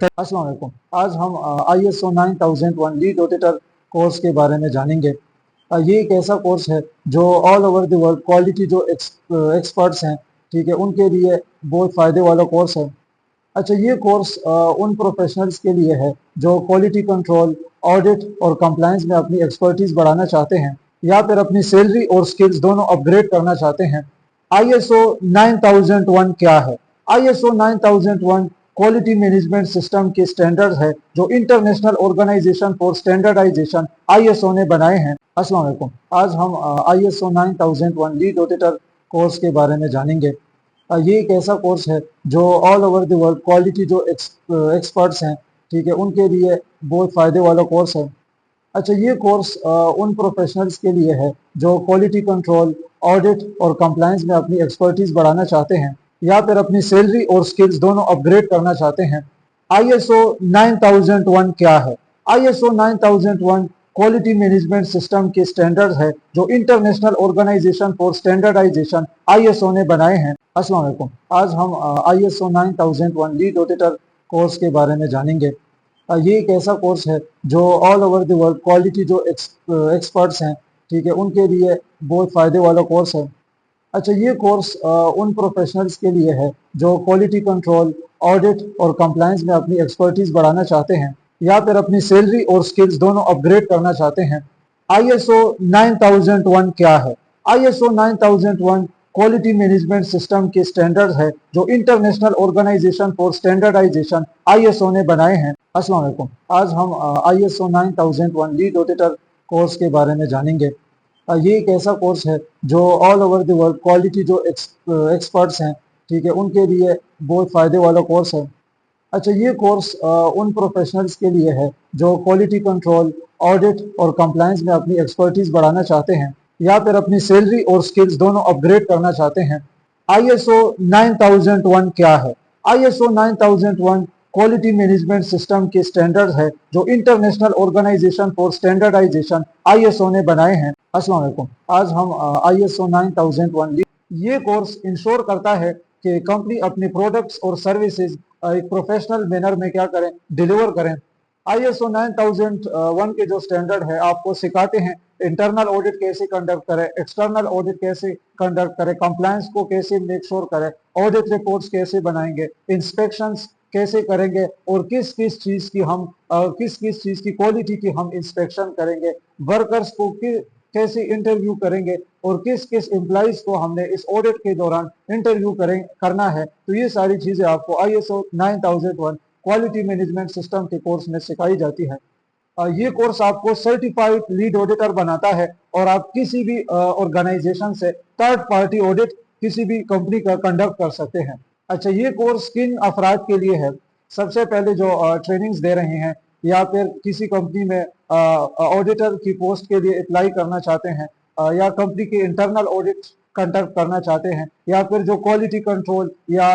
अस्सलाम वालेकुम। आज हम ISO 9001 लीड ऑडिटर कोर्स के बारे में जानेंगे। ये एक ऐसा कोर्स है जो all over the world quality जो एक्सपर्ट्स हैं, ठीक है, उनके लिए बहुत फ़ायदे वाला कोर्स है। अच्छा, ये कोर्स उन प्रोफेशनल्स के लिए है जो क्वालिटी कंट्रोल, ऑडिट और कंप्लायंस में अपनी एक्सपर्टीज़ बढ़ाना चाहते हैं या फिर अपनी सैलरी और स्किल्स दोनों अपग्रेड करना चाहते हैं। ISO 9001 क्या है? ISO 9001 क्वालिटी मैनेजमेंट सिस्टम के स्टैंडर्ड है जो International Organization for Standardization ISO ने बनाए हैं। अस्सलाम वालेकुम। आज हम ISO 9001 लीड ऑडिटर कोर्स के बारे में जानेंगे। ये एक ऐसा कोर्स है जो all over the world quality जो एक्सपर्ट्स हैं, ठीक है, उनके लिए बहुत फ़ायदे वाला कोर्स है। अच्छा, ये कोर्स उन प्रोफेशनल्स के लिए है जो क्वालिटी कंट्रोल, ऑडिट और कंप्लायंस में अपनी एक्सपर्टीज़ बढ़ाना चाहते हैं या फिर अपनी सैलरी और स्किल्स दोनों अपग्रेड करना चाहते हैं। ISO 9001 क्या है? ISO 9001 क्वालिटी मैनेजमेंट सिस्टम के स्टैंडर्ड है जो International Organization for Standardization ISO ने बनाए हैं। अस्सलाम वालेकुम। आज हम ISO 9001 लीड ऑडिटर कोर्स के बारे में जानेंगे। ये एक ऐसा कोर्स है जो all over the world quality जो एक्सपर्ट्स हैं, ठीक है, उनके लिए बहुत फ़ायदे वाला कोर्स है। अच्छा, ये कोर्स उन प्रोफेशनल्स के लिए है जो क्वालिटी कंट्रोल, ऑडिट और कंप्लायंस में अपनी एक्सपर्टीज़ बढ़ाना चाहते हैं या फिर अपनी सैलरी और स्किल्स दोनों अपग्रेड करना चाहते हैं। ISO 9001 क्या है? ISO 9001 क्वालिटी मैनेजमेंट सिस्टम के स्टैंडर्ड है जो International Organization for Standardization ISO ने बनाए हैं। अस्सलाम वालेकुम। आज हम ISO 9001 लीड ऑडिटर कोर्स के बारे में जानेंगे। ये एक ऐसा कोर्स है जो all over the world quality जो एक्सपर्ट्स हैं, ठीक है, उनके लिए बहुत फ़ायदे वाला कोर्स है। अच्छा, ये कोर्स उन प्रोफेशनल्स के लिए है जो क्वालिटी कंट्रोल, ऑडिट और कंप्लायंस में अपनी एक्सपर्टीज़ बढ़ाना चाहते हैं या फिर अपनी सैलरी और स्किल्स दोनों अपग्रेड करना चाहते हैं। ISO 9001 क्या है? ISO 9001 क्वालिटी मैनेजमेंट सिस्टम के स्टैंडर्ड है जो International Organization for Standardization ISO ने बनाए हैं। अस्सलाम वालेकुम। आज हम ISO 9001 ये कोर्स इंश्योर करता है कि कंपनी अपने प्रोडक्ट्स और सर्विसेज एक प्रोफेशनल मैनर में क्या करें, डिलीवर करें। ISO 9001 के जो स्टैंडर्ड है आपको सिखाते हैं इंटरनल ऑडिट कैसे कंडक्ट करें, एक्सटर्नल ऑडिट कैसे कंडक्ट करें, कंप्लायंस को कैसे मेक श्योर करें, ऑडिट रिपोर्ट्स कैसे बनाएंगे, इंस्पेक्शंस कैसे करेंगे और किस किस चीज़ की हम किस किस चीज़ की क्वालिटी की हम इंस्पेक्शन करेंगे, वर्कर्स को कैसे इंटरव्यू करेंगे और किस किस एम्प्लॉइज को हमने इस ऑडिट के दौरान इंटरव्यू करना है। तो ये सारी चीज़ें आपको ISO 9001 क्वालिटी मैनेजमेंट सिस्टम के कोर्स में सिखाई जाती है। ये कोर्स आपको सर्टिफाइड लीड ऑडिटर बनाता है और आप किसी भी ऑर्गेनाइजेशन से थर्ड पार्टी ऑडिट किसी भी कंपनी का कंडक्ट कर सकते हैं। अच्छा, ये कोर्स किन अफराद के लिए है? सबसे पहले जो ट्रेनिंग्स दे रहे हैं या फिर किसी कंपनी में ऑडिटर की पोस्ट के लिए अप्लाई करना चाहते हैं या कंपनी के इंटरनल ऑडिट कंडक्ट करना चाहते हैं या फिर जो क्वालिटी कंट्रोल या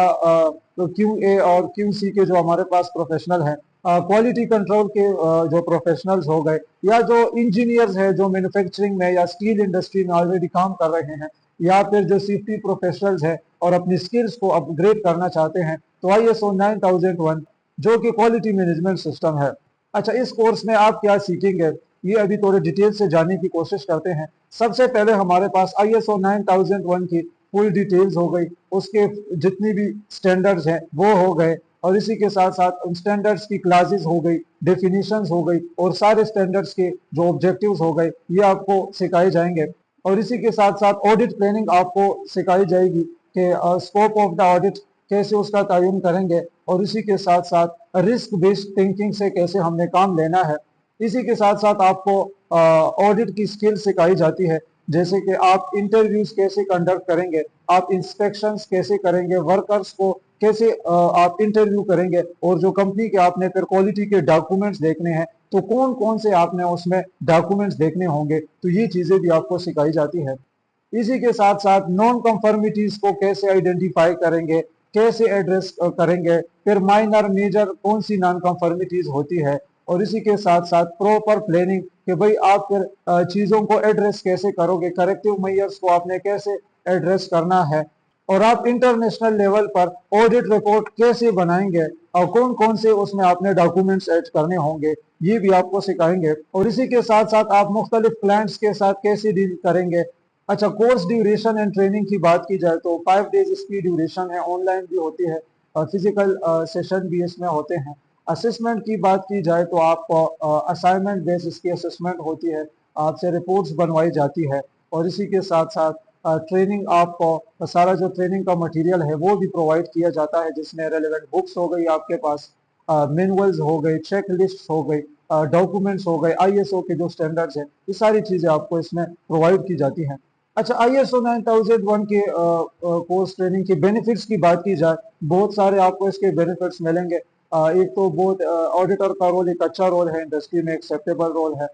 QA और QC के जो हमारे पास प्रोफेशनल हैं, क्वालिटी कंट्रोल के जो प्रोफेशनल्स हो गए या जो इंजीनियर्स हैं जो मैन्युफैक्चरिंग में या स्टील इंडस्ट्री में ऑलरेडी काम कर रहे हैं या फिर जो सेफ्टी प्रोफेशनल्स हैं और अपनी स्किल्स को अपग्रेड करना चाहते हैं, तो ISO 9001 जो कि क्वालिटी मैनेजमेंट सिस्टम है। अच्छा, इस कोर्स में आप क्या सीखेंगे, ये अभी थोड़े डिटेल से जानने की कोशिश करते हैं। सबसे पहले हमारे पास ISO 9001 की फुल डिटेल्स हो गई, उसके जितनी भी स्टैंडर्ड्स हैं वो हो गए और इसी के साथ साथ उन स्टैंडर्ड्स की क्लासेस हो गई, डेफिनेशंस हो गई और सारे स्टैंडर्ड्स के जो ऑब्जेक्टिव्स हो गए ये आपको सिखाए जाएंगे। और इसी के साथ साथ ऑडिट प्लानिंग आपको सिखाई जाएगी कि स्कोप ऑफ द ऑडिट कैसे उसका तयन करेंगे और इसी के साथ साथ रिस्क बेस्ड थिंकिंग से कैसे हमने काम लेना है। इसी के साथ साथ आपको ऑडिट की स्किल सिखाई जाती है, जैसे कि आप इंटरव्यूज कैसे कंडक्ट करेंगे, आप इंस्पेक्शंस कैसे करेंगे, वर्कर्स को कैसे आप इंटरव्यू करेंगे और जो कंपनी के आपने फिर क्वालिटी के डॉक्यूमेंट्स देखने हैं तो कौन कौन से आपने उसमें डॉक्यूमेंट्स देखने होंगे, तो ये चीज़ें भी आपको सिखाई जाती है। इसी के साथ साथ नॉन कंफर्मिटीज को कैसे आइडेंटिफाई करेंगे, कैसे एड्रेस करेंगे, फिर माइनर मेजर कौन सी नॉन कंफर्मिटीज होती है और इसी के साथ साथ प्रॉपर प्लानिंग कि भाई आप फिर चीज़ों को एड्रेस कैसे करोगे, करेक्टिव मेजर्स को आपने कैसे एड्रेस करना है और आप इंटरनेशनल लेवल पर ऑडिट रिपोर्ट कैसे बनाएंगे اور کون کون سے اس میں آپ نے ڈاکومنٹس ایڈ کرنے ہوں گے یہ بھی آپ کو سکھائیں گے، اور اسی کے ساتھ ساتھ آپ مختلف کلائنٹس کے ساتھ کیسے ڈیل کریں گے۔ اچھا، کورس ڈیوریشن اینڈ ٹریننگ کی بات کی جائے تو 5 days اس کی ڈیوریشن ہے، آن لائن بھی ہوتی ہے اور فزیکل سیشن بھی اس میں ہوتے ہیں۔ اسسمنٹ کی بات کی جائے تو آپ کو اسائنمنٹ بیس اس کی اسسمنٹ ہوتی ہے، آپ سے رپورٹس بنوائی جاتی ہے، اور اسی کے ساتھ ساتھ ٹریننگ آپ کو سارا جو ٹریننگ کا مٹیریل ہے وہ بھی پرووائڈ کیا جاتا ہے، جس میں ریلیونٹ بکس ہو گئی آپ کے پاس، مینولز ہو گئی، چیک لسٹ ہو گئی، ڈاکومنٹس ہو گئے، آئی ایس او کے جو سٹینڈرڈز ہیں، یہ ساری چیزیں آپ کو اس میں پرووائڈ کی جاتی ہیں۔ اچھا، آئی ایس او 9001 کے کورس ٹریننگ کے بینیفٹس کی بات کی جائے، بہت سارے آپ کو اس کے بینیفٹس ملیں گے۔ ایک تو بہت آڈیٹر کا رول ایک اچھا رول ہے، انڈسٹری میں ایکسیپٹیبل رول ہے،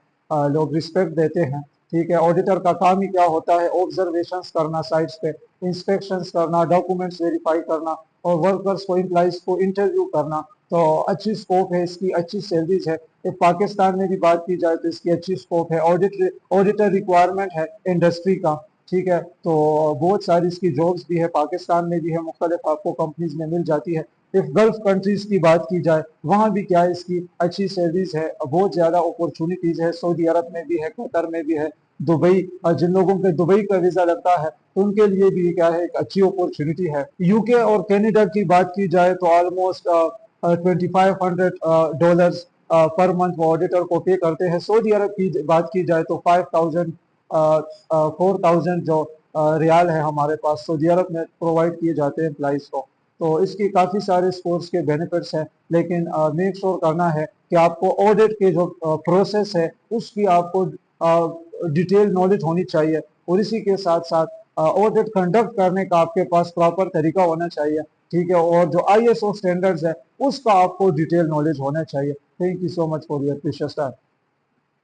لوگ رسپیکٹ دیتے ہیں، ٹھیک ہے۔ آڈیٹر کا کام ہی کیا ہوتا ہے؟ آبزرویشنس کرنا سائٹس پہ، انسپیکشنس کرنا، ڈاکومنٹس ویریفائی کرنا، اور ورکرز کو، امپلائیز کو انٹرویو کرنا۔ تو اچھی سکوپ ہے اس کی، اچھی سیلریز ہے۔ پاکستان میں بھی بات کی جائے تو اس کی اچھی سکوپ ہے، آڈیٹر ریکوائرمنٹ ہے انڈسٹری کا، ٹھیک ہے۔ تو بہت ساری اس کی جابس بھی ہے، پاکستان میں بھی ہے، مختلف آپ کو کمپنیز میں مل جاتی ہے۔ گلف کنٹریز کی بات کی جائے وہاں بھی کیا ہے، اس کی اچھی سیلریز ہے، بہت زیادہ اپورچونیٹیز ہے، سعودی عرب میں بھی ہے، قطر میں بھی ہے، دبئی، جن لوگوں کے دبئی کا ویزا لگتا ہے تو ان کے لیے بھی کیا ہے، ایک اچھی اپورچونیٹی ہے۔ یو کے اور کینیڈا کی بات کی جائے تو آلموسٹ $2500 پر منتھ وہ آڈیٹر کو پے کرتے ہیں۔ سعودی عرب کی بات کی جائے تو 4000 جو ریال ہے ہمارے پاس سعودی عرب میں پرووائڈ کیے جاتے ہیں امپلائیز کو۔ تو اس کی کافی سارے اس کورس کے بینیفٹس ہیں، لیکن میک شور کرنا ہے کہ آپ کو آڈٹ کے جو پروسیس ہے اس کی آپ کو ڈیٹیل نالج ہونی چاہیے، اور اسی کے ساتھ ساتھ آڈٹ کنڈکٹ کرنے کا آپ کے پاس پراپر طریقہ ہونا چاہیے، ٹھیک ہے۔ اور جو آئی ایس او اسٹینڈرڈز ہے اس کا آپ کو ڈیٹیل نالج ہونا چاہیے۔ Thank you so much for your precious time.